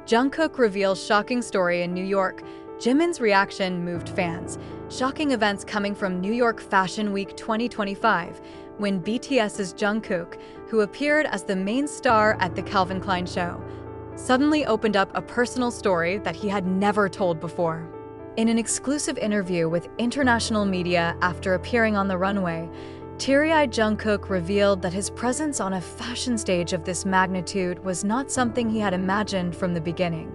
Jungkook Reveals Shocking Story in New York. Jimin's reaction moved fans. Shocking events coming from New York Fashion Week 2025, when BTS's Jungkook, who appeared as the main star at the Calvin Klein show, suddenly opened up a personal story that he had never told before. In an exclusive interview with international media after appearing on the runway, teary-eyed Jungkook revealed that his presence on a fashion stage of this magnitude was not something he had imagined from the beginning.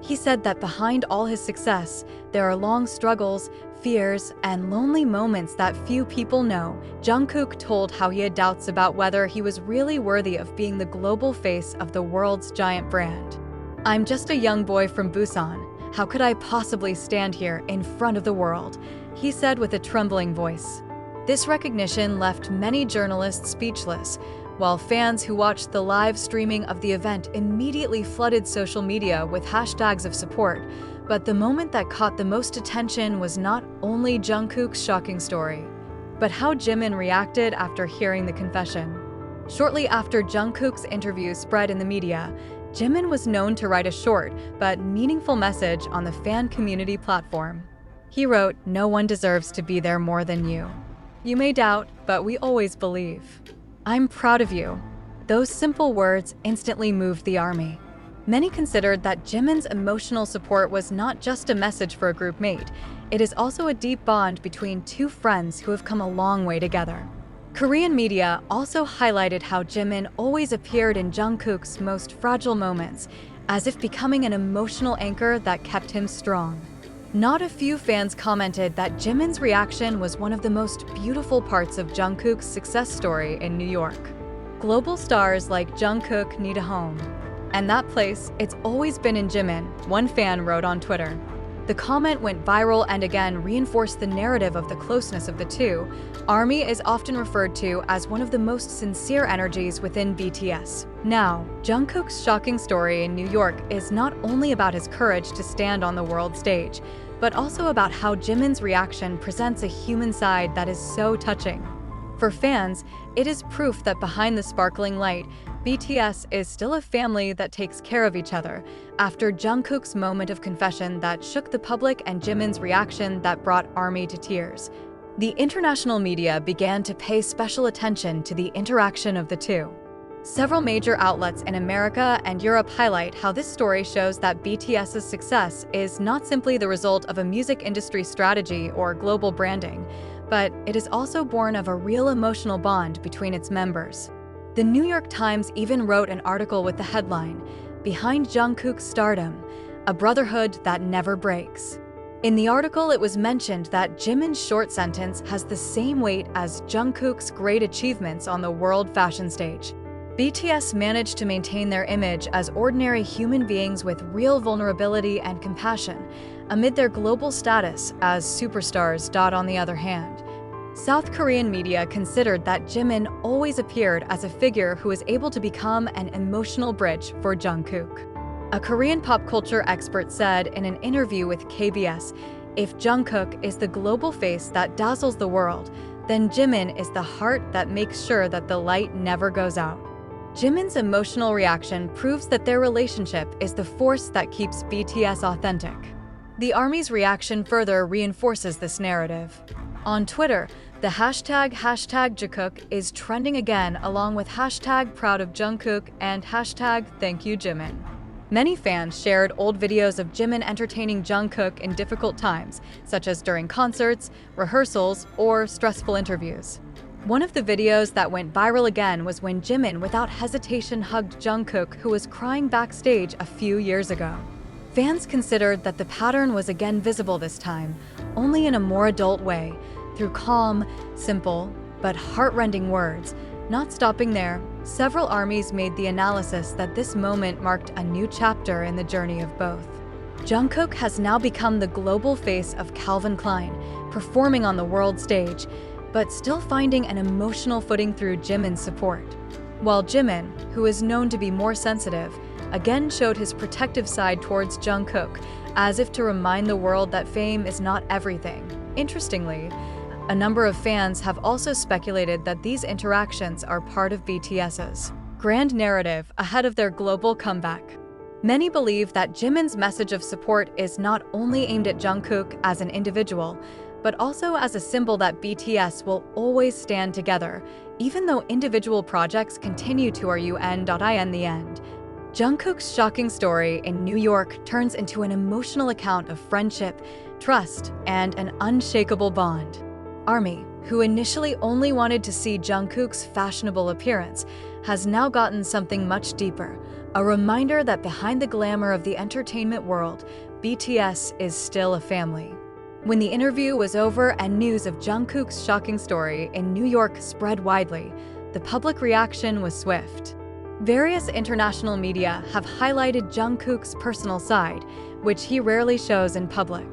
He said that behind all his success, there are long struggles, fears, and lonely moments that few people know. Jungkook told how he had doubts about whether he was really worthy of being the global face of the world's giant brand. "I'm just a young boy from Busan. How could I possibly stand here in front of the world?" he said with a trembling voice. This recognition left many journalists speechless, while fans who watched the live streaming of the event immediately flooded social media with hashtags of support. But the moment that caught the most attention was not only Jungkook's shocking story, but how Jimin reacted after hearing the confession. Shortly after Jungkook's interview spread in the media, Jimin was known to write a short but meaningful message on the fan community platform. He wrote, "No one deserves to be there more than you. You may doubt, but we always believe. I'm proud of you." Those simple words instantly moved the ARMY. Many considered that Jimin's emotional support was not just a message for a group mate, it is also a deep bond between two friends who have come a long way together. Korean media also highlighted how Jimin always appeared in Jungkook's most fragile moments, as if becoming an emotional anchor that kept him strong. Not a few fans commented that Jimin's reaction was one of the most beautiful parts of Jungkook's success story in New York. Global stars like Jungkook need a home. And that place, it's always been in Jimin, one fan wrote on Twitter. The comment went viral and again reinforced the narrative of the closeness of the two. ARMY is often referred to as one of the most sincere energies within BTS. Now, Jungkook's shocking story in New York is not only about his courage to stand on the world stage, but also about how Jimin's reaction presents a human side that is so touching. For fans, it is proof that behind the sparkling light, BTS is still a family that takes care of each other. After Jungkook's moment of confession that shook the public and Jimin's reaction that brought ARMY to tears, the international media began to pay special attention to the interaction of the two. Several major outlets in America and Europe highlight how this story shows that BTS's success is not simply the result of a music industry strategy or global branding, but it is also born of a real emotional bond between its members. The New York Times even wrote an article with the headline, "Behind Jungkook's Stardom, a Brotherhood That Never Breaks." In the article, it was mentioned that Jimin's short sentence has the same weight as Jungkook's great achievements on the world fashion stage. BTS managed to maintain their image as ordinary human beings with real vulnerability and compassion, amid their global status as superstars. On the other hand, South Korean media considered that Jimin always appeared as a figure who was able to become an emotional bridge for Jungkook. A Korean pop culture expert said in an interview with KBS, "If Jungkook is the global face that dazzles the world, then Jimin is the heart that makes sure that the light never goes out." Jimin's emotional reaction proves that their relationship is the force that keeps BTS authentic. The ARMY's reaction further reinforces this narrative. On Twitter, the hashtag #Jungkook is trending again, along with hashtag Proud of Jungkook and hashtag Thank You Jimin. Many fans shared old videos of Jimin entertaining Jungkook in difficult times, such as during concerts, rehearsals, or stressful interviews. One of the videos that went viral again was when Jimin without hesitation hugged Jungkook, who was crying backstage a few years ago. Fans considered that the pattern was again visible this time, only in a more adult way, through calm, simple, but heart-rending words. Not stopping there, several ARMYs made the analysis that this moment marked a new chapter in the journey of both. Jungkook has now become the global face of Calvin Klein, performing on the world stage, but still finding an emotional footing through Jimin's support. While Jimin, who is known to be more sensitive, again showed his protective side towards Jungkook, as if to remind the world that fame is not everything. Interestingly, a number of fans have also speculated that these interactions are part of BTS's grand narrative ahead of their global comeback. Many believe that Jimin's message of support is not only aimed at Jungkook as an individual, but also as a symbol that BTS will always stand together, even though individual projects continue to in the end. Jungkook's shocking story in New York turns into an emotional account of friendship, trust, and an unshakable bond. ARMY, who initially only wanted to see Jungkook's fashionable appearance, has now gotten something much deeper, a reminder that behind the glamour of the entertainment world, BTS is still a family. When the interview was over and news of Jungkook's shocking story in New York spread widely, the public reaction was swift. Various international media have highlighted Jungkook's personal side, which he rarely shows in public.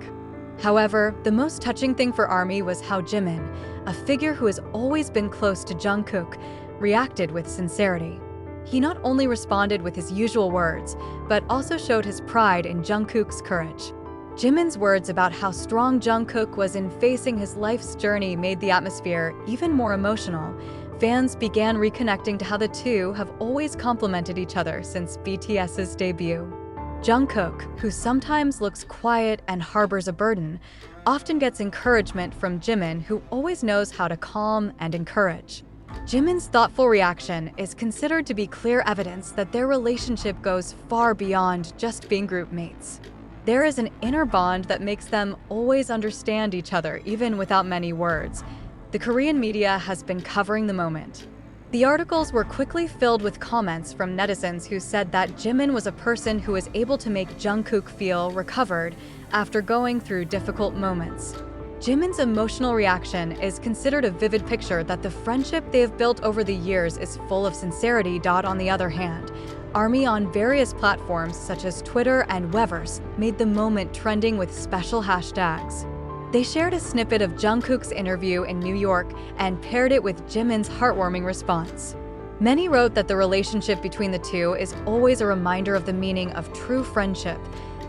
However, the most touching thing for ARMY was how Jimin, a figure who has always been close to Jungkook, reacted with sincerity. He not only responded with his usual words, but also showed his pride in Jungkook's courage. Jimin's words about how strong Jungkook was in facing his life's journey made the atmosphere even more emotional. Fans began reconnecting to how the two have always complemented each other since BTS's debut. Jungkook, who sometimes looks quiet and harbors a burden, often gets encouragement from Jimin, who always knows how to calm and encourage. Jimin's thoughtful reaction is considered to be clear evidence that their relationship goes far beyond just being group mates. There is an inner bond that makes them always understand each other, even without many words. The Korean media has been covering the moment. The articles were quickly filled with comments from netizens who said that Jimin was a person who was able to make Jungkook feel recovered after going through difficult moments. Jimin's emotional reaction is considered a vivid picture that the friendship they have built over the years is full of sincerity. On the other hand, ARMY on various platforms such as Twitter and Weverse made the moment trending with special hashtags. They shared a snippet of Jungkook's interview in New York and paired it with Jimin's heartwarming response. Many wrote that the relationship between the two is always a reminder of the meaning of true friendship,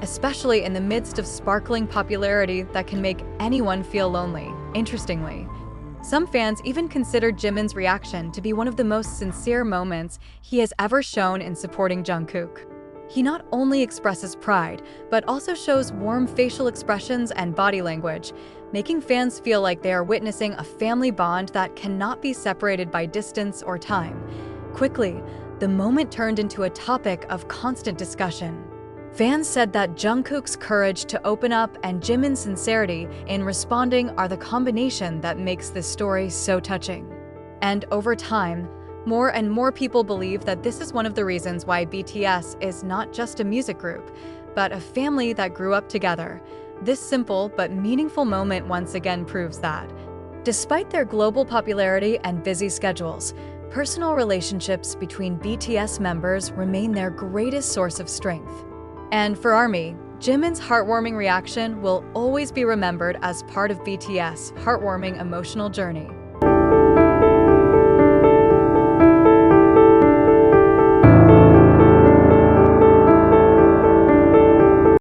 especially in the midst of sparkling popularity that can make anyone feel lonely. Interestingly, some fans even considered Jimin's reaction to be one of the most sincere moments he has ever shown in supporting Jungkook. He not only expresses pride, but also shows warm facial expressions and body language, making fans feel like they are witnessing a family bond that cannot be separated by distance or time. Quickly, the moment turned into a topic of constant discussion. Fans said that Jungkook's courage to open up and Jimin's sincerity in responding are the combination that makes this story so touching. And over time, more and more people believe that this is one of the reasons why BTS is not just a music group, but a family that grew up together. This simple but meaningful moment once again proves that. Despite their global popularity and busy schedules, personal relationships between BTS members remain their greatest source of strength. And for ARMY, Jimin's heartwarming reaction will always be remembered as part of BTS' heartwarming emotional journey.